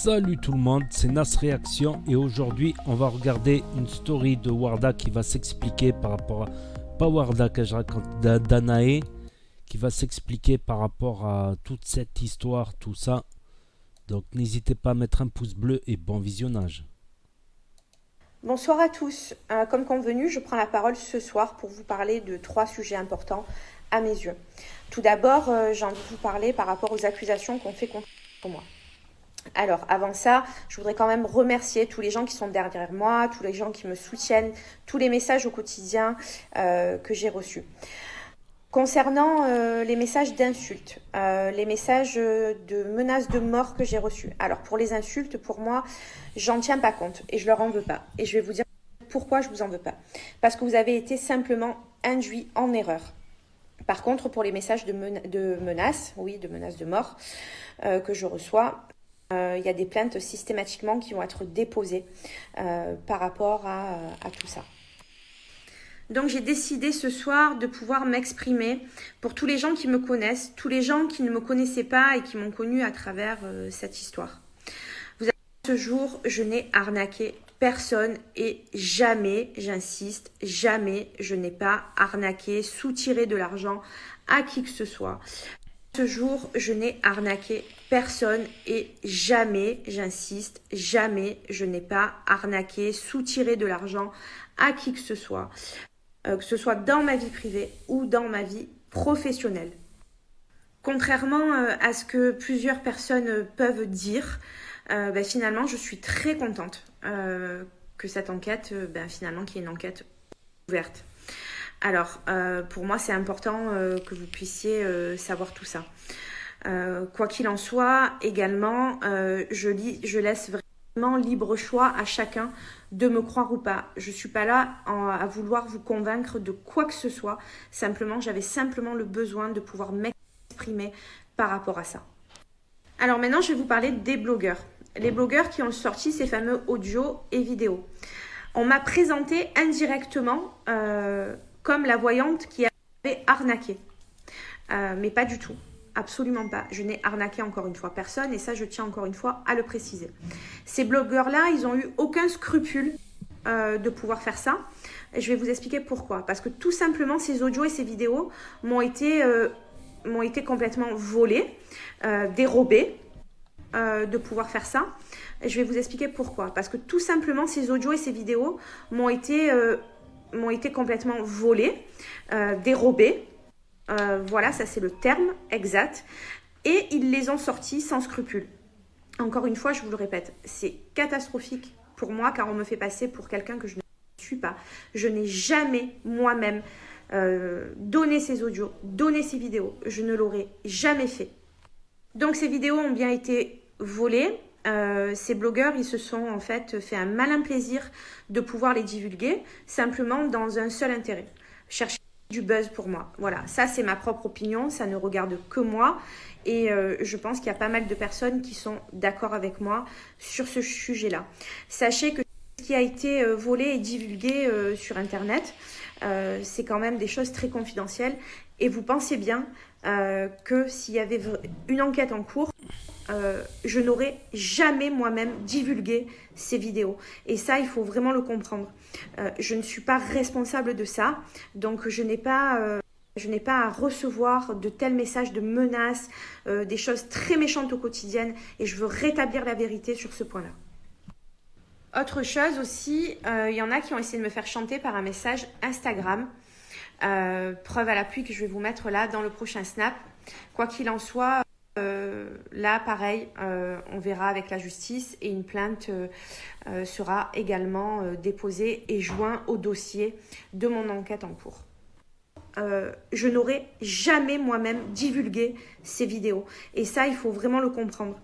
Salut tout le monde, c'est Nas Réaction et aujourd'hui on va regarder une story de Warda qui va s'expliquer par rapport à... Pas Warda que je raconte, Danae qui va s'expliquer par rapport à toute cette histoire, tout ça. Donc n'hésitez pas à mettre un pouce bleu et bon visionnage. Bonsoir à tous. Comme convenu, je prends la parole ce soir pour vous parler de 3 sujets importants à mes yeux. Tout d'abord, j'ai envie de vous parler par rapport aux accusations qu'on fait contre moi. Alors, avant ça, je voudrais quand même remercier tous les gens qui sont derrière moi, tous les gens qui me soutiennent, tous les messages au quotidien que j'ai reçus. Concernant les messages d'insultes, les messages de menaces de mort que j'ai reçus. Alors, pour les insultes, pour moi, j'en tiens pas compte et je leur en veux pas. Et je vais vous dire pourquoi je vous en veux pas. Parce que vous avez été simplement induit en erreur. Par contre, pour les messages de menaces, oui, de menaces de mort que je reçois, il y a des plaintes systématiquement qui vont être déposées par rapport à tout ça. Donc j'ai décidé ce soir de pouvoir m'exprimer pour tous les gens qui me connaissent, tous les gens qui ne me connaissaient pas et qui m'ont connue à travers cette histoire. Vous savez, ce jour, je n'ai arnaqué personne et jamais, j'insiste, jamais je n'ai pas arnaqué, soutiré de l'argent à qui que ce soit. Ce jour, je n'ai arnaqué personne et jamais, j'insiste, jamais je n'ai pas arnaqué, soutiré de l'argent à qui que ce soit dans ma vie privée ou dans ma vie professionnelle. Contrairement à ce que plusieurs personnes peuvent dire, finalement, je suis très contente que cette enquête, finalement, qu'il y ait une enquête ouverte. Alors, pour moi, c'est important que vous puissiez savoir tout ça. Quoi qu'il en soit, également, je laisse vraiment libre choix à chacun de me croire ou pas. Je ne suis pas là à vouloir vous convaincre de quoi que ce soit. J'avais simplement le besoin de pouvoir m'exprimer par rapport à ça. Alors maintenant, je vais vous parler des blogueurs. Les blogueurs qui ont sorti ces fameux audios et vidéos. On m'a présenté indirectement comme la voyante qui avait arnaqué. Mais pas du tout. Absolument pas. Je n'ai arnaqué encore une fois personne et ça, je tiens encore une fois à le préciser. Ces blogueurs-là, ils n'ont eu aucun scrupule de pouvoir faire ça. Et je vais vous expliquer pourquoi. Parce que tout simplement, ces audios et ces vidéos m'ont été complètement volés, dérobés de pouvoir faire ça. Et je vais vous expliquer pourquoi. Parce que tout simplement, ces audios et ces vidéos m'ont été complètement volés, dérobés. Voilà, ça c'est le terme exact. Et ils les ont sortis sans scrupule. Encore une fois, je vous le répète, c'est catastrophique pour moi car on me fait passer pour quelqu'un que je ne suis pas. Je n'ai jamais moi-même donné ces audios, donné ces vidéos. Je ne l'aurais jamais fait. Donc ces vidéos ont bien été volées. Ces blogueurs, ils se sont en fait fait un malin plaisir de pouvoir les divulguer simplement dans un seul intérêt. Chercher du buzz pour moi. Voilà, ça c'est ma propre opinion, ça ne regarde que moi et je pense qu'il y a pas mal de personnes qui sont d'accord avec moi sur ce sujet-là. Sachez que ce qui a été volé et divulgué sur Internet, c'est quand même des choses très confidentielles et vous pensez bien que s'il y avait une enquête en cours, je n'aurais jamais moi-même divulgué ces vidéos. Et ça, il faut vraiment le comprendre. Je ne suis pas responsable de ça. Donc, je n'ai pas à recevoir de tels messages de menaces, des choses très méchantes au quotidien. Et je veux rétablir la vérité sur ce point-là. Autre chose aussi, il y en a qui ont essayé de me faire chanter par un message Instagram. Preuve à l'appui que je vais vous mettre là dans le prochain snap. Quoi qu'il en soit... là, pareil, on verra avec la justice et une plainte sera également déposée et jointe au dossier de mon enquête en cours. Je n'aurais jamais moi-même divulgué ces vidéos. Et ça, il faut vraiment le comprendre.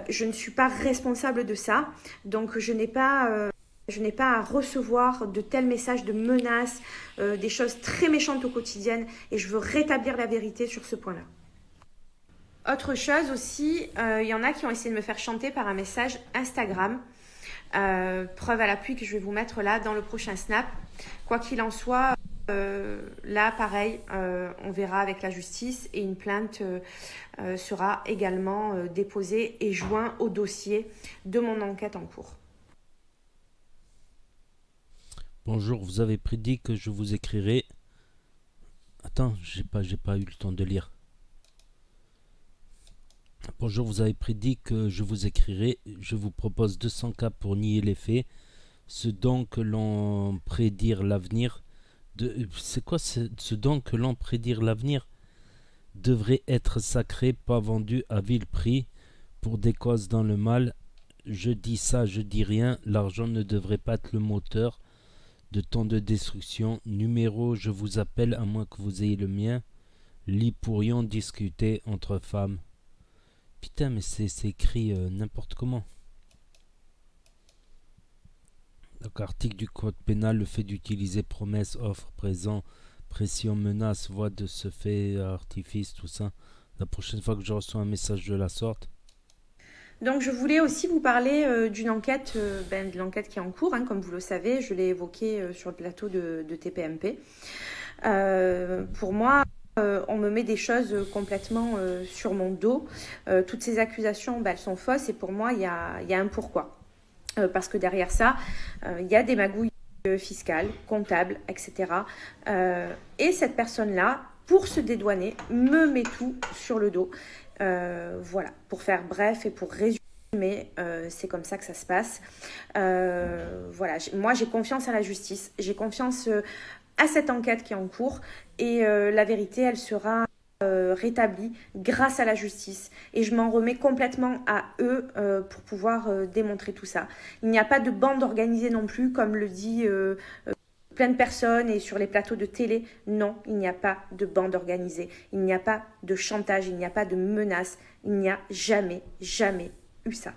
Je ne suis pas responsable de ça. Donc, je n'ai pas à recevoir de tels messages de menaces, des choses très méchantes au quotidien. Et je veux rétablir la vérité sur ce point-là. Autre chose aussi, il y en a qui ont essayé de me faire chanter par un message Instagram. Preuve à l'appui que je vais vous mettre là dans le prochain snap. Quoi qu'il en soit, Là, pareil, on verra avec la justice et une plainte sera également déposée et jointe au dossier de mon enquête en cours. Bonjour, vous avez prédit que je vous écrirai. Attends, j'ai pas eu le temps de lire. Bonjour, vous avez prédit que je vous écrirai. Je vous propose 200 cas pour nier les faits. Ce dont que l'on prédire l'avenir. C'est quoi ce dont que l'on prédire l'avenir devrait être sacré, pas vendu à vil prix pour des causes dans le mal. Je dis ça, je dis rien. L'argent ne devrait pas être le moteur de tant de destruction. Numéro, je vous appelle à moins que vous ayez le mien. Lit pourrions discuter entre femmes. Putain, mais c'est écrit n'importe comment. Donc, article du code pénal, le fait d'utiliser promesse, offre, présent, pression, menace, voie de ce fait, artifice, tout ça. La prochaine fois que je reçois un message de la sorte. Donc je voulais aussi vous parler d'une enquête, de l'enquête qui est en cours, hein, comme vous le savez, je l'ai évoqué sur le plateau de TPMP. Pour moi, on me met des choses complètement sur mon dos. Toutes ces accusations, elles sont fausses et pour moi, il y a un pourquoi. Parce que derrière ça, il y a des magouilles fiscales, comptables, etc. Et cette personne-là, pour se dédouaner, me met tout sur le dos. Voilà, pour faire bref et pour résumer, c'est comme ça que ça se passe. Voilà, moi j'ai confiance à la justice, j'ai confiance à cette enquête qui est en cours et la vérité, elle sera rétablie grâce à la justice. Et je m'en remets complètement à eux pour pouvoir démontrer tout ça. Il n'y a pas de bande organisée non plus, comme le dit plein de personnes et sur les plateaux de télé. Non, il n'y a pas de bande organisée. Il n'y a pas de chantage, il n'y a pas de menace. Il n'y a jamais, jamais eu ça.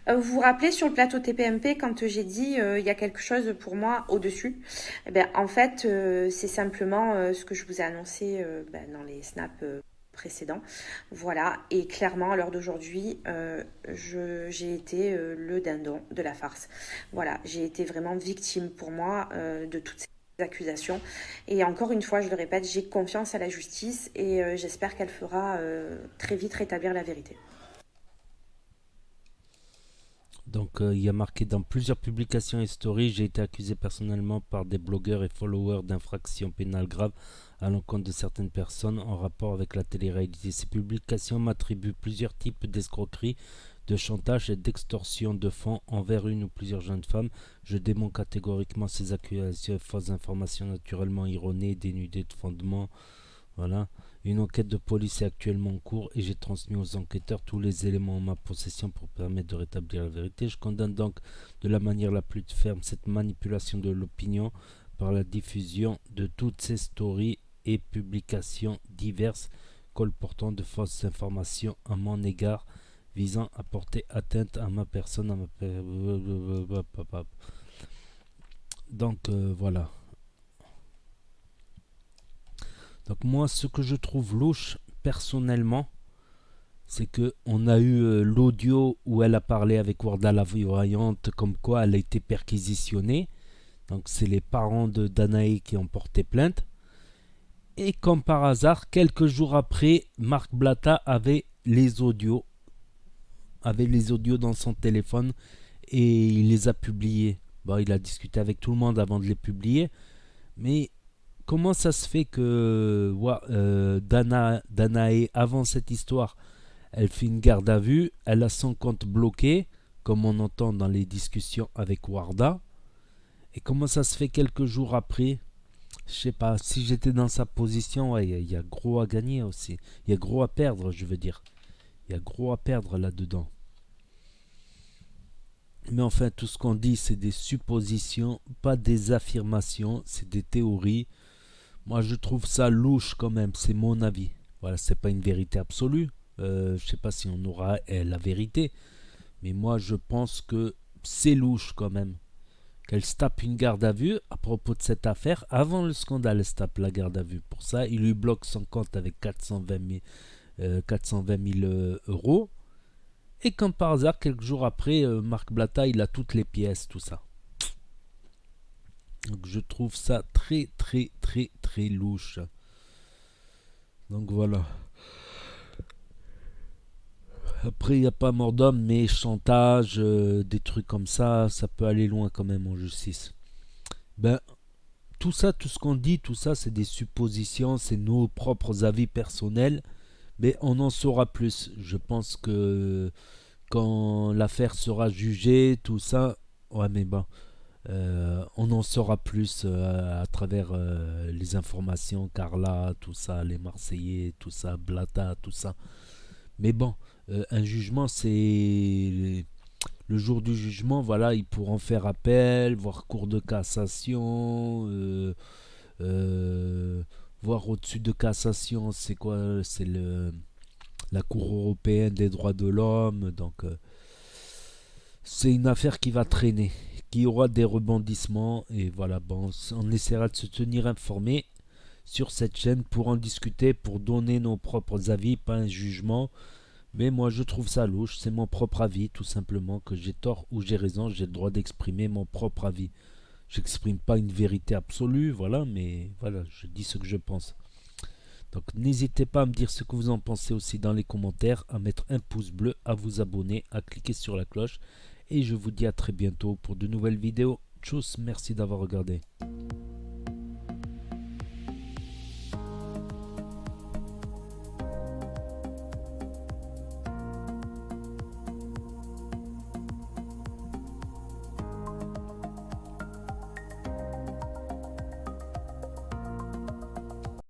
Vous vous rappelez sur le plateau TPMP quand j'ai dit il y a quelque chose pour moi au-dessus. Eh bien, en fait, c'est simplement ce que je vous ai annoncé dans les snaps précédents. Voilà, et clairement à l'heure d'aujourd'hui, j'ai été le dindon de la farce. Voilà, j'ai été vraiment victime pour moi de toutes ces accusations. Et encore une fois, je le répète, j'ai confiance à la justice et j'espère qu'elle fera très vite rétablir la vérité. Donc, il y a marqué dans plusieurs publications historiques, j'ai été accusé personnellement par des blogueurs et followers d'infractions pénales graves à l'encontre de certaines personnes en rapport avec la télé-réalité. Ces publications m'attribuent plusieurs types d'escroqueries, de chantage et d'extorsion de fonds envers une ou plusieurs jeunes femmes. Je démonte catégoriquement ces accusations et fausses informations naturellement erronées et dénudées de fondement. Voilà. Une enquête de police est actuellement en cours et j'ai transmis aux enquêteurs tous les éléments en ma possession pour permettre de rétablir la vérité. Je condamne donc de la manière la plus ferme cette manipulation de l'opinion par la diffusion de toutes ces stories et publications diverses colportant de fausses informations à mon égard visant à porter atteinte à ma personne, à ma donc voilà. Donc moi, ce que je trouve louche, personnellement, c'est que on a eu l'audio où elle a parlé avec Warda la voyante, comme quoi elle a été perquisitionnée. Donc c'est les parents de Danae qui ont porté plainte. Et comme par hasard, quelques jours après, Marc Blatta avait les audios dans son téléphone et il les a publiés. Bon, il a discuté avec tout le monde avant de les publier, mais comment ça se fait que Danae, avant cette histoire, elle fait une garde à vue, elle a son compte bloqué, comme on entend dans les discussions avec Warda. Et comment ça se fait quelques jours après? Je sais pas, si j'étais dans sa position, ouais, y a gros à gagner aussi. Il y a gros à perdre, je veux dire. Il y a gros à perdre là-dedans. Mais enfin, tout ce qu'on dit, c'est des suppositions, pas des affirmations, c'est des théories. Moi, je trouve ça louche quand même, c'est mon avis. Voilà, c'est pas une vérité absolue. Je sais pas si on aura la vérité, mais moi, je pense que c'est louche quand même. Qu'elle se tape une garde à vue à propos de cette affaire. Avant le scandale, elle se tape la garde à vue. Pour ça, il lui bloque son compte avec 420 000 euros. Et comme par hasard, quelques jours après, Marc Blatta, il a toutes les pièces, tout ça. Donc je trouve ça très très très très louche. Donc voilà. Après, il n'y a pas mort d'homme, mais chantage, des trucs comme ça peut aller loin quand même en justice. Ben, tout ça, tout ce qu'on dit, tout ça, c'est des suppositions, c'est nos propres avis personnels, mais on en saura plus. Je pense que quand l'affaire sera jugée, tout ça, ouais, mais bon, on en saura plus à travers les informations, Carla, tout ça, les Marseillais, tout ça, Blata, tout ça. Mais bon, un jugement, c'est le jour du jugement, voilà, ils pourront faire appel, voir cour de cassation, euh, voir au-dessus de cassation, c'est quoi? C'est la Cour européenne des droits de l'homme. Donc, c'est une affaire qui va traîner, qui aura des rebondissements. Et voilà, bon, on essaiera de se tenir informé sur cette chaîne pour en discuter, pour donner nos propres avis, pas un jugement. Mais moi, je trouve ça louche. C'est mon propre avis, tout simplement. Que j'ai tort ou j'ai raison, j'ai le droit d'exprimer mon propre avis. J'exprime pas une vérité absolue, voilà, mais voilà, je dis ce que je pense. Donc n'hésitez pas à me dire ce que vous en pensez aussi dans les commentaires, à mettre un pouce bleu, à vous abonner, à cliquer sur la cloche. Et je vous dis à très bientôt pour de nouvelles vidéos. Tchuss, merci d'avoir regardé.